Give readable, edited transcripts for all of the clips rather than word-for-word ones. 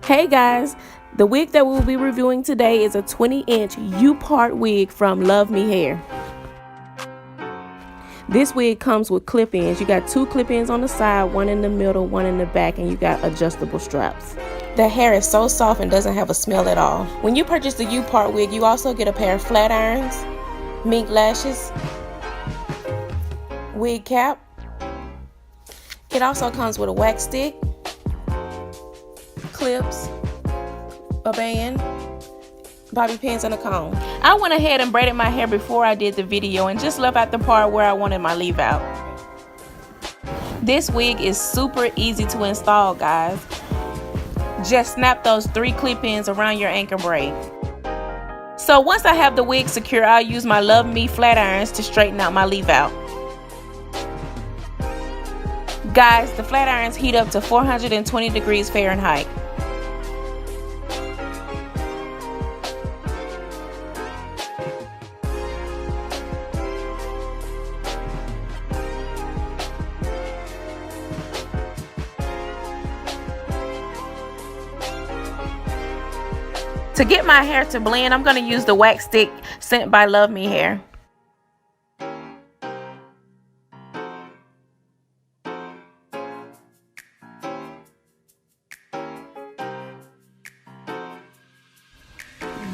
Hey guys, the wig that we'll be reviewing today is a 20-inch U-part wig from Luvmehair. This wig comes with clip-ins. You got 2 clip-ins on the side, 1 in the middle, 1 in the back, and you got adjustable straps. The hair is so soft and doesn't have a smell at all. When you purchase the U-part wig, you also get a pair of flat irons, mink lashes, wig cap. It also comes with a wax stick, clips, a band, bobby pins, and a comb. I went ahead and braided my hair before I did the video and just left out the part where I wanted my leave out. This wig is super easy to install, guys. Just snap those 3 clip-ins around your anchor braid. So once I have the wig secure, I'll use my Love Me flat irons to straighten out my leave out. Guys, the flat irons heat up to 420 degrees Fahrenheit. To get my hair to blend, I'm going to use the wax stick sent by Luvmehair.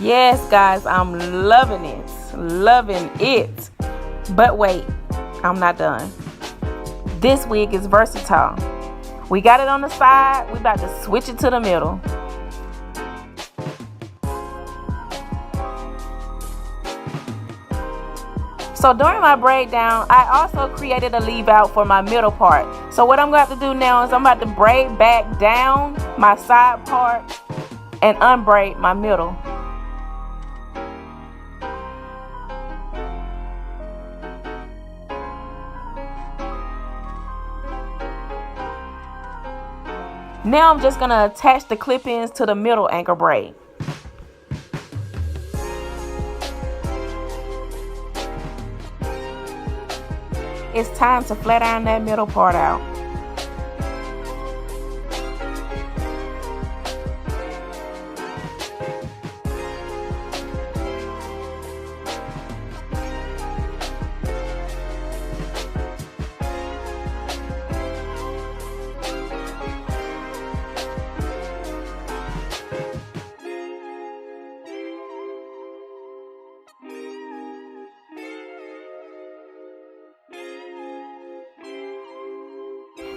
Yes, guys, I'm loving it. But wait, I'm not done. This wig is versatile. We got it on the side, we about to switch it to the middle. So during my braid down, I also created a leave out for my middle part. So what I'm going to have to do now is I'm about to braid back down my side part and unbraid my middle. Now I'm just going to attach the clip-ins to the middle anchor braid. It's time to flat iron that middle part out.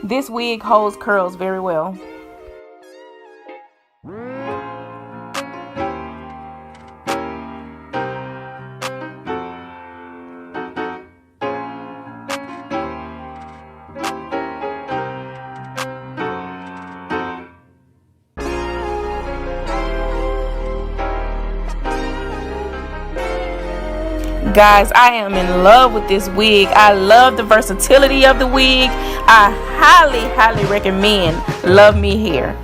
This wig holds curls very well. Guys, I am in love with this wig. I love the versatility of the wig. I highly recommend Luvmehair.